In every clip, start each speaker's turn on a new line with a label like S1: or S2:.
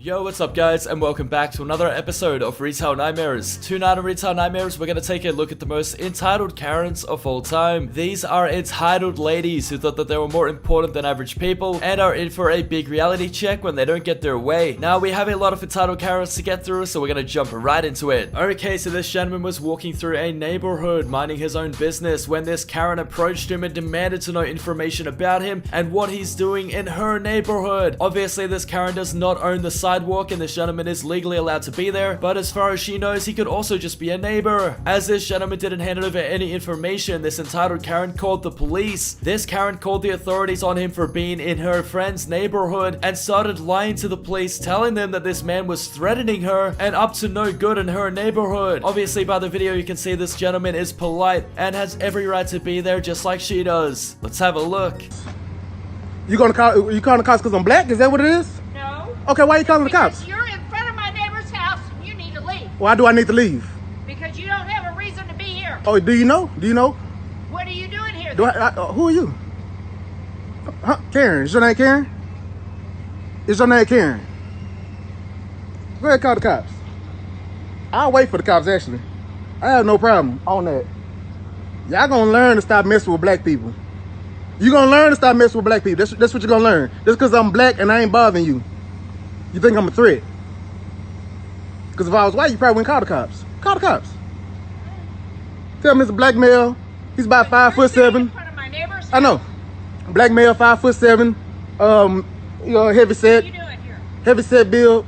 S1: Yo, what's up guys, and welcome back to another episode of Retail Nightmares. Tonight on Retail Nightmares, we're going to take a look at the most entitled Karens of all time. These are entitled ladies who thought that they were more important than average people and are in for a big reality check when they don't get their way. Now, we have a lot of entitled Karens to get through, so we're going to jump right into it. Okay, so this gentleman was walking through a neighborhood, minding his own business, when this Karen approached him and demanded to know information about him and what he's doing in her neighborhood. Obviously, this Karen does not own the sidewalk and this gentleman is legally allowed to be there, but as far as she knows, he could also just be a neighbor. As this gentleman didn't hand over any information, this entitled Karen called the police. This Karen called the authorities on him for being in her friend's neighborhood and started lying to the police, telling them that this man was threatening her and up to no good in her neighborhood. Obviously, by the video, you can see this gentleman is polite and has every right to be there just like she does. Let's have a look.
S2: You calling the cops because I'm black? Is that what it is?
S3: No.
S2: Okay, why are you calling the cops?
S3: Because you're in front of my neighbor's house and you need to leave.
S2: Why do I need to leave?
S3: Because you don't have a reason to be here.
S2: Oh, do you know? Do you know?
S3: What are you doing here?
S2: Who are you? Huh? Karen. Is your name Karen? Is your name Karen? Go ahead, call the cops. I'll wait for the cops, actually. I have no problem on that. Y'all gonna learn to stop messing with black people. You gonna learn to stop messing with black people. That's what you're gonna learn. Just because I'm black and I ain't bothering you. You think I'm a threat? Because if I was white, you probably wouldn't call the cops. Call the cops. Tell him it's a black male. He's about 5'7".
S3: In front of my neighbor's house?
S2: I know. Black male, 5'7". You know, heavy set.
S3: What are you doing here?
S2: Heavy set build.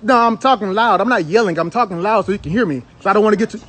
S2: No, I'm talking loud. I'm not yelling. I'm talking loud so you can hear me. So I don't want to get to...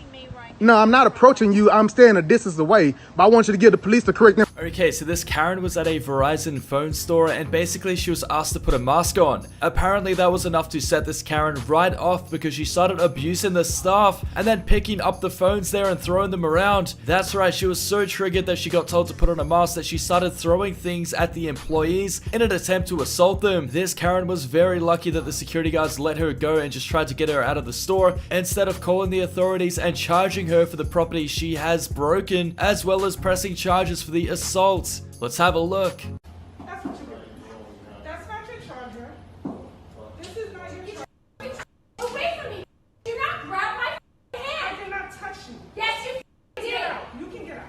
S2: No, I'm not approaching you. I'm staying a distance away. But I want you to give the police the correct information.
S1: Okay, so this Karen was at a Verizon phone store and basically she was asked to put a mask on. Apparently that was enough to set this Karen right off because she started abusing the staff and then picking up the phones there and throwing them around. That's right, she was so triggered that she got told to put on a mask that she started throwing things at the employees in an attempt to assault them. This Karen was very lucky that the security guards let her go and just tried to get her out of the store instead of calling the authorities and charging her for the property she has broken, as well as pressing charges for the assault. Let's have a look.
S4: That's what you're doing. That's not your charger. This is not your charger.
S3: Away from me! Do not grab my hand!
S4: I did not touch you.
S3: Yes, you did!
S4: Get out. You can get out.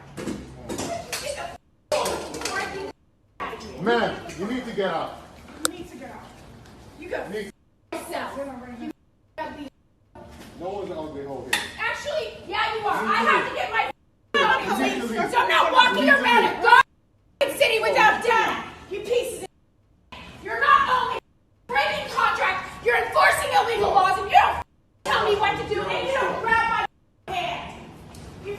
S2: Man, you need to get out.
S4: You need to get out.
S3: You go yourself.
S2: No one's ugly over here.
S3: Actually, yeah, you are. I have to get my police. So I'm not walking around a goddamn city without data. You pieces of You're not only breaking contracts, you're enforcing illegal laws, and you don't tell me what to do, and you don't grab my hand. You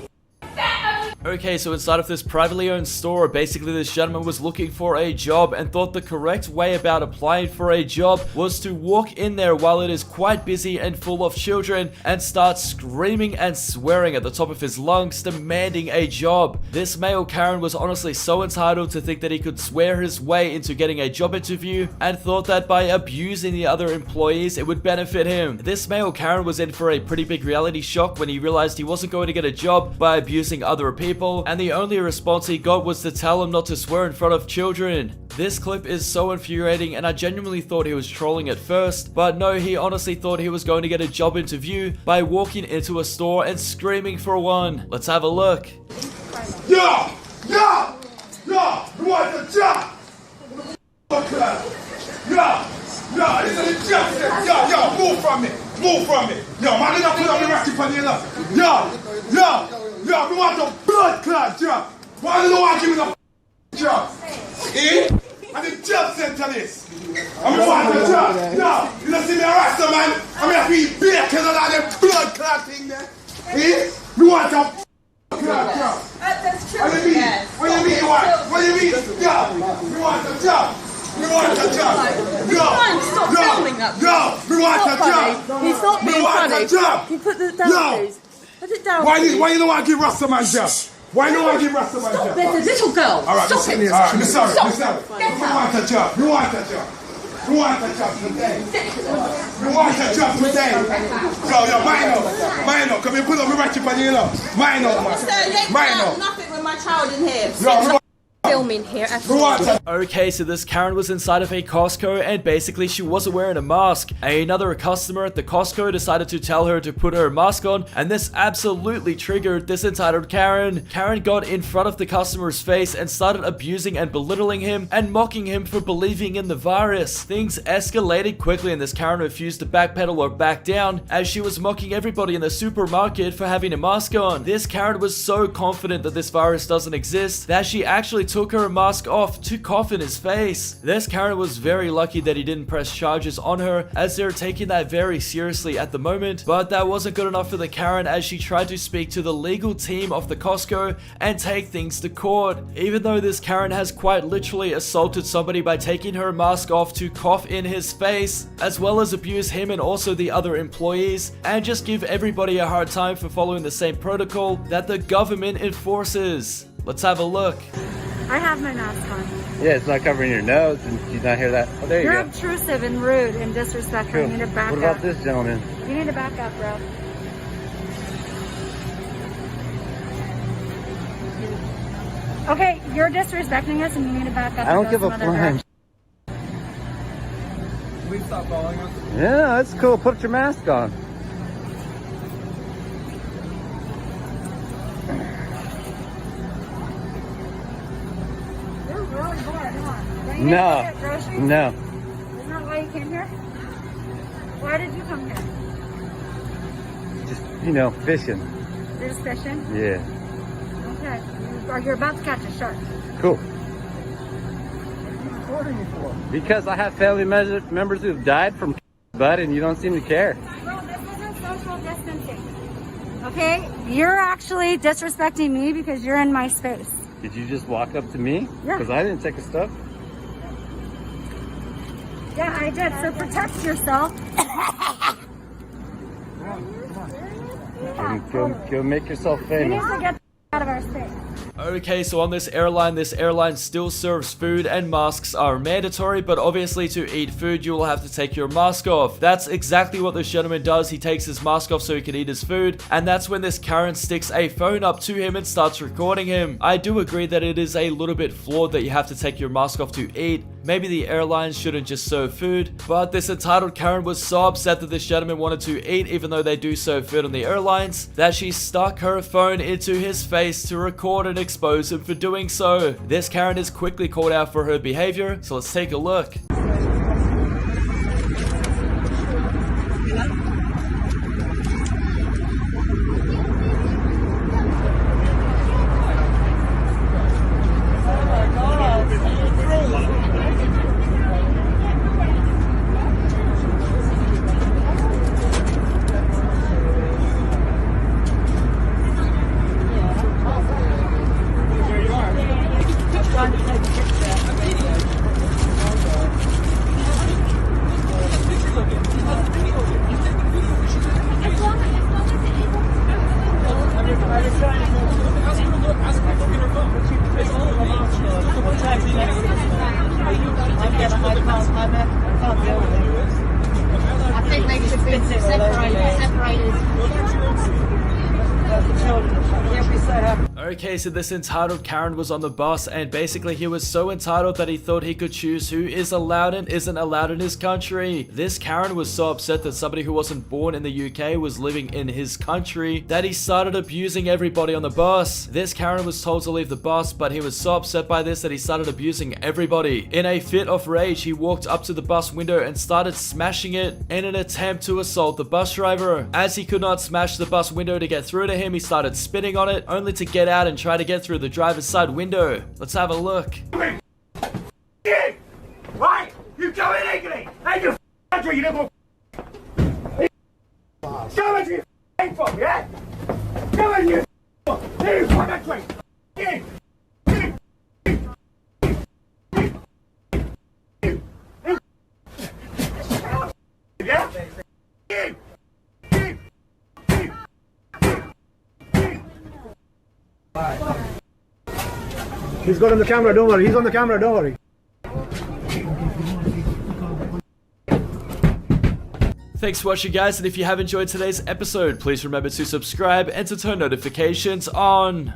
S3: fat ugly.
S1: Okay, so inside of this privately owned store, basically this gentleman was looking for a job and thought the correct way about applying for a job was to walk in there while it is quite busy and full of children and start screaming and swearing at the top of his lungs, demanding a job. This male Karen was honestly so entitled to think that he could swear his way into getting a job interview and thought that by abusing the other employees it would benefit him. This male Karen was in for a pretty big reality shock when he realized he wasn't going to get a job by abusing other people, and the only response he got was to tell him not to swear in front of children. This clip is so infuriating and I genuinely thought he was trolling at first, but no, he honestly thought he was going to get a job interview by walking into a store and screaming for one. Let's have a look.
S5: Yo! Yo! Yo! You want the job? Yo! Yo! This is the job! Yo! Move from me! Move from me! Yo, man, don't put on the racket on your left. Yo! Yo, we want the blood clot job. Why do you want to give me the job? Eh? I'm the job center this. I'm want the job. Yo, you don't see me arrest the man. I'm going to be bacon and all them blood clot thing there. Eh? You want the clot job?
S6: That's true.
S5: What do you mean? What do you mean you want? What do you mean? Yo, you want the job. You want the job.
S6: Stop filming that.
S5: Yo, we want the job.
S6: He's not being funny.
S5: We want the job.
S6: You put it down, please. Put it down.
S5: Why you don't want to give Rasta man job? Why don't want to give Rasta man job?
S6: There's a little girl.
S5: All right,
S6: Stop it.
S5: All right, sorry.
S6: Stop.
S5: You want the job. You want the job. You want the job today. You want the job today. Yo, mine up. Come here, put up my ratchet on you, know. Mine up, man.
S6: Sir, you ain't
S5: Mine
S6: got
S5: up.
S6: nothing with my child in here.
S5: Yo,
S6: filming here at all.
S1: Okay, so this Karen was inside of a Costco and basically she wasn't wearing a mask. Another customer at the Costco decided to tell her to put her mask on, and this absolutely triggered this entitled Karen. Karen got in front of the customer's face and started abusing and belittling him and mocking him for believing in the virus. Things escalated quickly and this Karen refused to backpedal or back down as she was mocking everybody in the supermarket for having a mask on. This Karen was so confident that this virus doesn't exist that she actually took her mask off to cough in his face. This Karen was very lucky that he didn't press charges on her as they're taking that very seriously at the moment, but that wasn't good enough for the Karen as she tried to speak to the legal team of the Costco and take things to court. Even though this Karen has quite literally assaulted somebody by taking her mask off to cough in his face, as well as abuse him and also the other employees, and just give everybody a hard time for following the same protocol that the government enforces. Let's have a look.
S7: I have my mask on.
S8: Yeah, it's not covering your nose. And did you not hear that? Oh, there you
S7: You're
S8: go.
S7: obtrusive and rude and disrespectful.
S8: Cool.
S7: You need to back
S8: What
S7: up.
S8: about this gentleman?
S7: You need to back up, bro. Okay, you're disrespecting us and you need to back up.
S8: I don't
S7: and
S8: give
S7: go
S8: a
S7: some other
S8: flying.
S5: Can we stop following us?
S8: Yeah, that's cool. Put your mask on.
S7: You're really bored, huh? Don't you need to
S8: No.
S7: get groceries?
S8: No.
S7: Isn't that why you came here? Why did you come here?
S8: Just, you know, fishing.
S7: You're just fishing?
S8: Yeah.
S7: Okay. You're about to catch a shark.
S8: Cool.
S2: What are you recording me for?
S8: Because I have family members who've died from bud and you don't seem to care.
S7: Bro, this isn't social distancing. Okay? You're actually disrespecting me because you're in my space.
S8: Did you just walk up to me?
S7: Yeah.
S8: Because I didn't take a step.
S7: Yeah, I did. So protect yourself.
S8: Go make yourself
S7: You need
S8: famous.
S7: to get out of our space.
S1: Okay, so on this airline still serves food and masks are mandatory, but obviously to eat food you will have to take your mask off. That's exactly what this gentleman does. He takes his mask off so he can eat his food, and that's when this Karen sticks a phone up to him and starts recording him. I do agree that it is a little bit flawed that you have to take your mask off to eat. Maybe the airlines shouldn't just serve food, but this entitled Karen was so upset that this gentleman wanted to eat even though they do serve food on the airlines that she stuck her phone into his face to record and expose him for doing so. This Karen is quickly called out for her behavior, so let's take a look.
S7: I think maybe it's been separated.
S1: Okay, so this entitled Karen was on the bus and basically he was so entitled that he thought he could choose who is allowed and isn't allowed in his country. This Karen was so upset that somebody who wasn't born in the UK was living in his country that he started abusing everybody on the bus. This Karen was told to leave the bus, but he was so upset by this that he started abusing everybody. In a fit of rage, he walked up to the bus window and started smashing it in an attempt to assault the bus driver. As he could not smash the bus window to get through to him, he started spitting on it, only to get out and try to get through the driver's side window. Let's have a look.
S5: Right? You come illegally! And you country, you little Come into your from, yeah? Come into your leave my country! Yeah?
S2: He's got on the camera, don't worry. He's on the camera, don't worry.
S1: Thanks for watching, guys, and if you have enjoyed today's episode, please remember to subscribe and to turn notifications on.